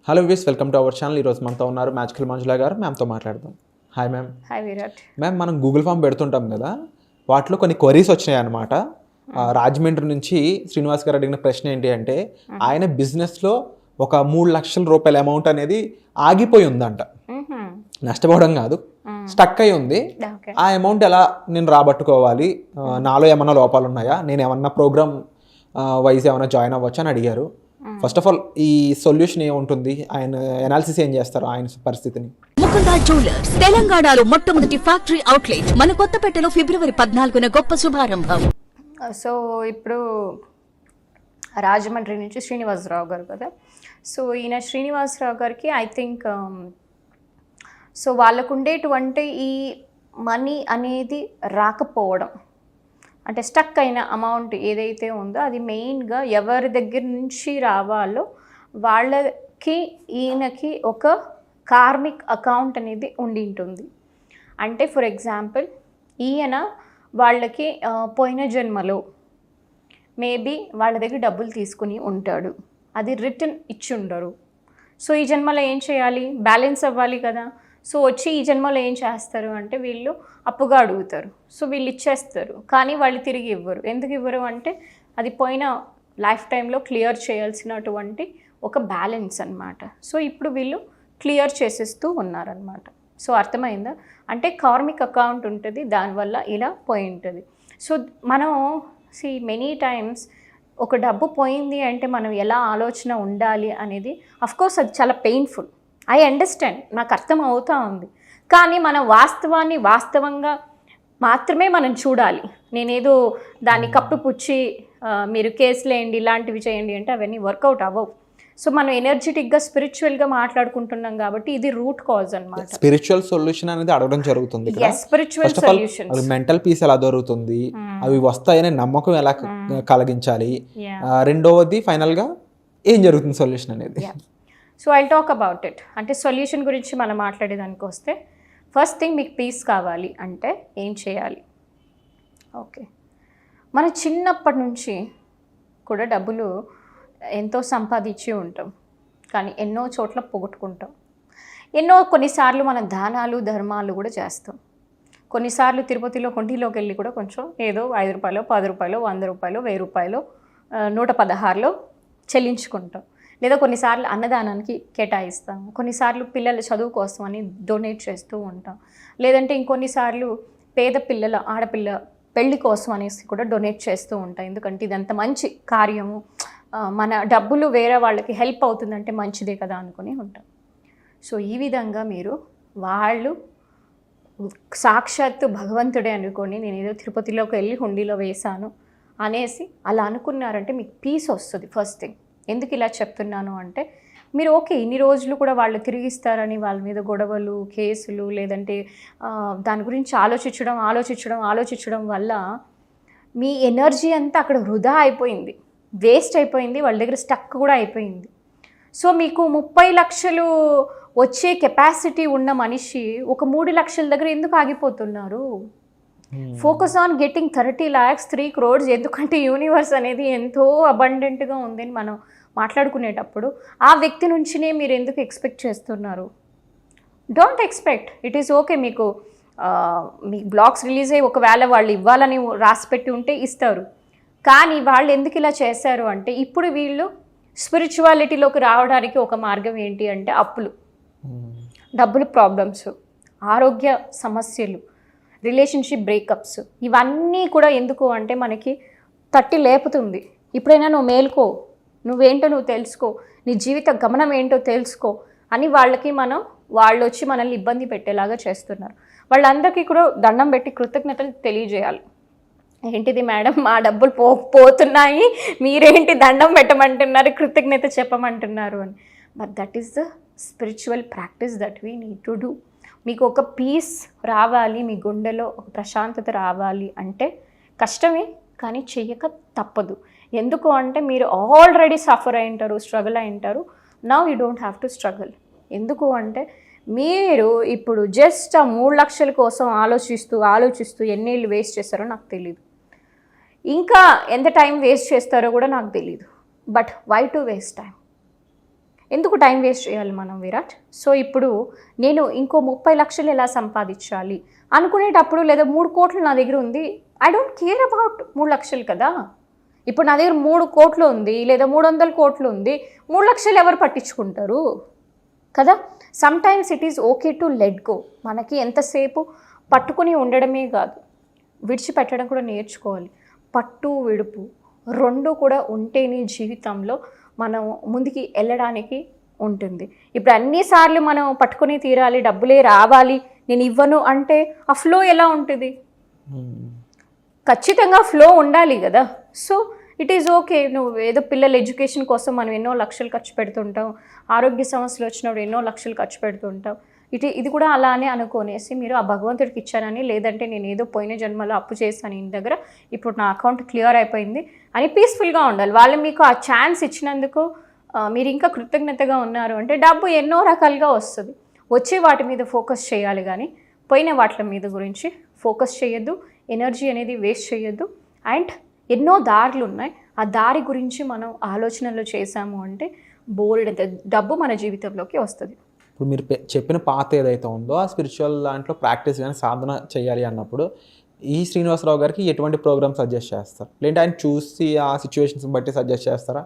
Hello views, welcome to our channel. ఈరోజు మనతో ఉన్నారు మ్యాజికల్ మంజులా గారు. మ్యామ్తో మాట్లాడదాం. Hi ma'am. Hi Virat. Ma'am, మనం గూగుల్ ఫామ్ పెడుతుంటాం కదా, వాటిలో కొన్ని క్వరీస్ వచ్చినాయి అనమాట. రాజమండ్రి నుంచి శ్రీనివాస్ గారు అడిగిన ప్రశ్న ఏంటి అంటే, ఆయన బిజినెస్లో ఒక 3 లక్షల రూపాయల అమౌంట్ అనేది ఆగిపోయి ఉందంట. నష్టపోవడం కాదు, స్టక్ అయి ఉంది. ఆ అమౌంట్ ఎలా నేను రాబట్టుకోవాలి, నాలో ఏమన్నా లోపాలు ఉన్నాయా, నేను ఏమన్నా ప్రోగ్రామ్ వైజ్ ఏమైనా జాయిన్ అవ్వచ్చు అని అడిగారు. ఫస్ట్ ఆఫ్ ఆల్ ఈ సొల్యూషన్ ఏముంటుంది, ఆయన అనాలిసిస్ ఏం చేస్తారు ఆయన పరిస్థితిని? ముకుందా జ్యువెలర్స్ తెలంగాణలో మొట్టమొదటి ఫ్యాక్టరీ అవుట్లెట్ మన కొత్తపేటలో ఫిబ్రవరి 14న గొప్ప శుభారంభం. సో ఇప్పుడు రాజమండ్రి నుంచి శ్రీనివాసరావు గారు కదా, సో ఈయన శ్రీనివాసరావు గారికి ఐ థింక్ సో వాళ్ళకు ఉండేటువంటి ఈ మనీ అనేది రాకపోవడం, అంటే స్టక్ అయిన అమౌంట్ ఏదైతే ఉందో అది మెయిన్గా ఎవరి దగ్గర నుంచి రావాలో వాళ్ళకి ఈయనకి ఒక కార్మిక్ అకౌంట్ అనేది ఉండి ఉంటుంది. అంటే ఫర్ ఎగ్జాంపుల్ ఈయన వాళ్ళకి పోయిన జన్మలో మేబీ వాళ్ళ దగ్గర డబ్బులు తీసుకుని ఉంటాడు, అది రిటర్న్ ఇచ్చి ఉండరు. సో ఈ జన్మలో ఏం చేయాలి, బ్యాలెన్స్ అవ్వాలి కదా. సో వచ్చి ఈ జన్మలో ఏం చేస్తారు అంటే వీళ్ళు అప్పుగా అడుగుతారు. సో వీళ్ళు ఇచ్చేస్తారు, కానీ వాళ్ళు తిరిగి ఇవ్వరు. ఎందుకు ఇవ్వరు అంటే అది పోయిన లైఫ్ టైంలో క్లియర్ చేయాల్సినటువంటి ఒక బ్యాలెన్స్ అన్నమాట. సో ఇప్పుడు వీళ్ళు క్లియర్ చేసేస్తూ ఉన్నారనమాట. సో అర్థమైందా? అంటే కార్మిక్ అకౌంట్ ఉంటుంది, దానివల్ల ఇలా పోయి ఉంటుంది. సో మనం మెనీ టైమ్స్ ఒక డబ్బు పోయింది అంటే మనం ఎలా ఆలోచన ఉండాలి అనేది, అఫ్కోర్స్ అది చాలా పెయిన్ఫుల్, ఐ అండర్స్టాండ్, నాకు అర్థం అవుతూ ఉంది. కానీ మన వాస్తవాన్ని వాస్తవంగా మాత్రమే మనం చూడాలి. నేనేదో దాన్ని కప్పుపుచ్చి మీరు కేసులు వేయండి ఇలాంటివి చేయండి అంటే అవన్నీ వర్కౌట్ అవ్వవు. సో మనం ఎనర్జెటిక్గా స్పిరిచువల్గా మాట్లాడుకుంటున్నాం కాబట్టి ఇది రూట్ కాజ్ అన్నమాట. స్పిరిచువల్ సొల్యూషన్ అనేది అడగడం జరుగుతుంది. స్పిరిచువల్ సొల్యూషన్, మెంటల్ పీస్ ఎలా దొరుకుతుంది, అవి వస్తాయనే నమ్మకం ఎలా కలిగించాలి, రెండవది ఫైనల్ గా ఏం జరుగుతుంది సొల్యూషన్ అనేది. So I talk about it. అంటే సొల్యూషన్ గురించి మనం మాట్లాడేదానికి వస్తే, ఫస్ట్ థింగ్ మీకు పీస్ కావాలి అంటే ఏం చేయాలి? ఓకే, మన చిన్నప్పటి నుంచి కూడా డబ్బులు ఎంతో సంపాదించి ఉంటాం, కానీ ఎన్నో చోట్ల పోగొట్టుకుంటాం. కొన్నిసార్లు మనం దానాలు ధర్మాలు కూడా చేస్తాం. కొన్నిసార్లు తిరుపతిలో హుండీలోకి వెళ్ళి కూడా కొంచెం ఏదో 5 రూపాయలు 10 రూపాయలు 100 రూపాయలు 1000 రూపాయలు 116లో చెల్లించుకుంటాం. లేదా కొన్నిసార్లు అన్నదానానికి కేటాయిస్తాం, కొన్నిసార్లు పిల్లల చదువు కోసం అని డొనేట్ చేస్తూ ఉంటాం, లేదంటే ఇంకొన్నిసార్లు పేద పిల్లల ఆడపిల్ల పెళ్లి కోసం అనేసి కూడా డొనేట్ చేస్తూ ఉంటాం. ఎందుకంటే ఇదంత మంచి కార్యము, మన డబ్బులు వేరే వాళ్ళకి హెల్ప్ అవుతుందంటే మంచిదే కదా అనుకుని ఉంటాం. సో ఈ విధంగా మీరు వాళ్ళు సాక్షాత్తు భగవంతుడే అనుకోని నేను ఏదో తిరుపతిలోకి వెళ్ళి హుండీలో వేశాను అనేసి అలా అనుకున్నారంటే మీకు పీస్ వస్తుంది. ఫస్ట్ థింగ్ ఎందుకు ఇలా చెప్తున్నాను అంటే, మీరు ఓకే ఇన్ని రోజులు కూడా వాళ్ళు తిరిగిస్తారని వాళ్ళ మీద గొడవలు కేసులు లేదంటే దాని గురించి ఆలోచించడం వల్ల మీ ఎనర్జీ అంతా అక్కడ వృధా అయిపోయింది, వేస్ట్ అయిపోయింది, వాళ్ళ దగ్గర స్టక్ కూడా అయిపోయింది. సో మీకు 30 లక్షలు వచ్చే కెపాసిటీ ఉన్న మనిషి ఒక 3 లక్షల దగ్గర ఎందుకు ఆగిపోతున్నారు? Focus on getting 30 lakhs 3 crores. ఎందుకంటే యూనివర్స్ అనేది ఎంతో అబండెంట్గా ఉందని మనం మాట్లాడుకునేటప్పుడు ఆ వ్యక్తి నుంచినే మీరు ఎందుకు ఎక్స్పెక్ట్ చేస్తున్నారు? Don't expect. It is okay, మీకు మీ బ్లాగ్స్ రిలీజ్ అయ్యి ఒకవేళ వాళ్ళు ఇవ్వాలని రాసిపెట్టి ఉంటే ఇస్తారు. కానీ వాళ్ళు ఎందుకు ఇలా చేశారు అంటే, ఇప్పుడు వీళ్ళు స్పిరిచువాలిటీలోకి రావడానికి ఒక మార్గం ఏంటి అంటే అప్పులు, డబ్బులు ప్రాబ్లమ్స్, ఆరోగ్య సమస్యలు, రిలేషన్షిప్ బ్రేకప్స్, ఇవన్నీ కూడా ఎందుకు అంటే మనకి తట్టి లేపుతుంది. ఇప్పుడైనా నువ్వు మేల్కో, నువ్వేంటో నువ్వు తెలుసుకో, నీ జీవిత గమనం ఏంటో తెలుసుకో అని వాళ్ళు వచ్చి మనల్ని ఇబ్బంది పెట్టేలాగా చేస్తున్నారు. వాళ్ళందరికీ కూడా దండం పెట్టి కృతజ్ఞతలు తెలియజేయాలి. ఏంటిది మేడం, మా డబ్బులు పోతున్నాయి, మీరేంటి దండం పెట్టమంటున్నారు, కృతజ్ఞత చెప్పమంటున్నారు అని. But that is the spiritual practice that we need to do. మీకు ఒక పీస్ రావాలి, మీ గుండెలో ఒక ప్రశాంతత రావాలి అంటే కష్టమే, కానీ చెయ్యక తప్పదు. ఎందుకు అంటే మీరు ఆల్రెడీ సఫర్ అయి ఉంటారు, స్ట్రగుల్ అయి ఉంటారు. Now you don't have to struggle. ఎందుకు అంటే మీరు ఇప్పుడు జస్ట్ ఆ 3 లక్షల కోసం ఆలోచిస్తూ ఎన్నేళ్ళు వేస్ట్ చేస్తారో నాకు తెలీదు, ఇంకా ఎంత టైం వేస్ట్ చేస్తారో కూడా నాకు తెలీదు. But why to waste time? ఎందుకు టైం వేస్ట్ చేయాలి మనం విరాట్? సో ఇప్పుడు నేను ఇంకో 30 లక్షలు ఎలా సంపాదించాలి అనుకునేటప్పుడు, లేదా 3 కోట్లు నా దగ్గర ఉంది, ఐ డోంట్ కేర్ అబౌట్ 3 లక్షలు కదా. ఇప్పుడు నా దగ్గర 3 కోట్లు ఉంది, లేదా 300 కోట్లు ఉంది, 3 లక్షలు ఎవరు పట్టించుకుంటారు కదా. Some times it is okay to let go. మనకి ఎంతసేపు పట్టుకుని ఉండడమే కాదు, విడిచిపెట్టడం కూడా నేర్చుకోవాలి. పట్టు విడుపు 2 కూడా ఉంటేనే జీవితంలో మనం ముందుకి వెళ్ళడానికి ఉంటుంది. ఇప్పుడు అన్నిసార్లు మనం పట్టుకొని తీరాలి, డబ్బులే రావాలి, నేను ఇవ్వను అంటే ఆ ఫ్లో ఎలా ఉంటుంది? ఖచ్చితంగా ఫ్లో ఉండాలి కదా. So it is okay. నువ్వు ఏదో పిల్లల ఎడ్యుకేషన్ కోసం మనం ఎన్నో లక్షలు ఖర్చు పెడుతుంటాం, ఆరోగ్య సమస్యలు వచ్చినప్పుడు ఎన్నో లక్షలు ఖర్చు పెడుతుంటాం. ఇది కూడా అలానే అనుకోనేసి మీరు ఆ భగవంతుడికి ఇచ్చానని, లేదంటే నేను ఏదో పోయిన జన్మలో అప్పు చేశాను ఈయన దగ్గర, ఇప్పుడు నా అకౌంట్ క్లియర్ అయిపోయింది అని పీస్ఫుల్గా ఉండాలి. వాళ్ళు మీకు ఆ ఛాన్స్ ఇచ్చినందుకు మీరు ఇంకా కృతజ్ఞతగా ఉన్నారు అంటే డబ్బు ఎన్నో రకాలుగా వస్తుంది. వచ్చే వాటి మీద ఫోకస్ చేయాలి కానీ పోయిన వాటి మీద గురించి ఫోకస్ చేయొద్దు. ఎనర్జీ అనేది వేస్ట్ చేయొద్దు. అండ్ ఎన్నో దారులు ఉన్నాయి, ఆ దారి గురించి మనం ఆలోచనలు చేశాము అంటే బోల్డ్ డబ్బు మన జీవితంలోకి వస్తుంది. ఇప్పుడు మీరు చెప్పిన పాత ఏదైతే ఉందో ఆ స్పిరిచువల్ దాంట్లో ప్రాక్టీస్ కానీ సాధన చేయాలి అన్నప్పుడు ఈ శ్రీనివాసరావు గారికి ఎటువంటి ప్రోగ్రామ్ సజెస్ట్ చేస్తారు? లేదంటే ఆయన చూసి ఆ సిచ్యువేషన్స్ బట్టి సజెస్ట్ చేస్తారా?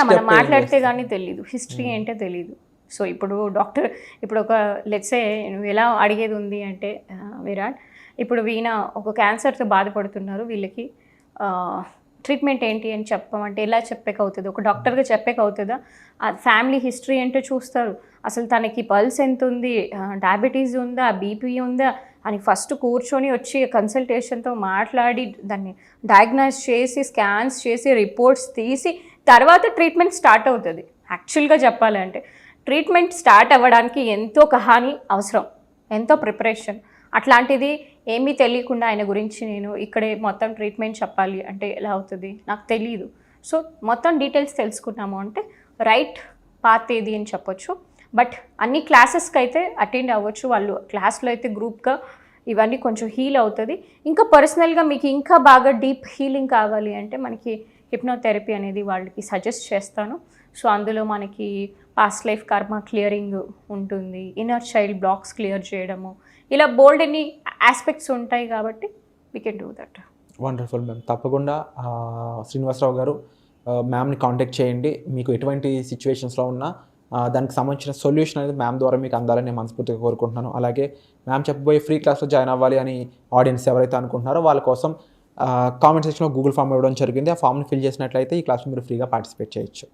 మనం మాట్లాడితే కానీ తెలీదు, హిస్టరీ ఏంటో తెలీదు. సో ఇప్పుడు డాక్టర్, ఇప్పుడు ఒక లెట్సే నువ్వు ఎలా అడిగేది ఉంది అంటే విరాట్, ఇప్పుడు వీణ ఒక క్యాన్సర్తో బాధపడుతున్నారు, వీళ్ళకి ట్రీట్మెంట్ ఏంటి అని చెప్పమంటే ఎలా చెప్పేక అవుతుంది? ఒక డాక్టర్గా చెప్పేక అవుతుందా? ఆ ఫ్యామిలీ హిస్టరీ ఏంటో చూస్తారు. అసలు తనకి పల్స్ ఎంత ఉంది, డయాబెటీస్ ఉందా, బీపీ ఉందా అని ఫస్ట్ కూర్చొని వచ్చి కన్సల్టేషన్తో మాట్లాడి దాన్ని డయాగ్నైజ్ చేసి, స్కాన్స్ చేసి, రిపోర్ట్స్ తీసి తర్వాత ట్రీట్మెంట్ స్టార్ట్ అవుతుంది. యాక్చువల్గా చెప్పాలంటే ట్రీట్మెంట్ స్టార్ట్ అవ్వడానికి ఎంతో కహాని అవసరం, ఎంతో ప్రిపరేషన్. అట్లాంటిది ఏమీ తెలియకుండా ఆయన గురించి నేను ఇక్కడే మొత్తం ట్రీట్మెంట్ చెప్పాలి అంటే ఎలా అవుతుంది? నాకు తెలియదు. సో మొత్తం డీటెయిల్స్ తెలుసుకున్నాము అంటే రైట్ పాత్ ఏది అని చెప్పొచ్చు. బట్ అన్ని క్లాసెస్కి అయితే అటెండ్ అవ్వచ్చు. వాళ్ళు క్లాస్లో అయితే గ్రూప్గా ఇవన్నీ కొంచెం హీల్ అవుతుంది. ఇంకా పర్సనల్గా మీకు ఇంకా బాగా డీప్ హీలింగ్ కావాలి అంటే మనకి హిప్నోథెరపీ అనేది వాళ్ళకి సజెస్ట్ చేస్తాను. సో అందులో మనకి పాస్ట్ లైఫ్ కర్మ క్లియరింగ్ ఉంటుంది, ఇన్నర్ చైల్డ్ బ్లాక్స్ క్లియర్ చేయడము, ఇలా బోల్డ్ ఎన్ని ఆస్పెక్ట్స్ ఉంటాయి కాబట్టి we can do that. Wonderful ma'am. తప్పకుండా శ్రీనివాసరావు గారు మ్యామ్ని కాంటాక్ట్ చేయండి. మీకు ఎటువంటి సిచ్యువేషన్స్లో ఉన్నా దానికి సంబంధించిన సొల్యూషన్ అనేది మ్యామ్ ద్వారా మీకు అందాలని నేను మనస్ఫూర్తిగా కోరుకుంటున్నాను. అలాగే మ్యామ్ చెప్పబోయే ఫ్రీ క్లాస్లో జాయిన్ అవ్వాలి అని ఆడియన్స్ ఎవరైతే అనుకుంటున్నారో వాళ్ళ కోసం కామెంట్ సెక్షన్లో గూగుల్ ఫామ్ ఇవ్వడం జరిగింది. ఆ ఫామ్ని ఫిల్ చేసినట్లయితే ఈ క్లాస్లో మీరు ఫ్రీగా పార్టిసిపేట్ చేయొచ్చు.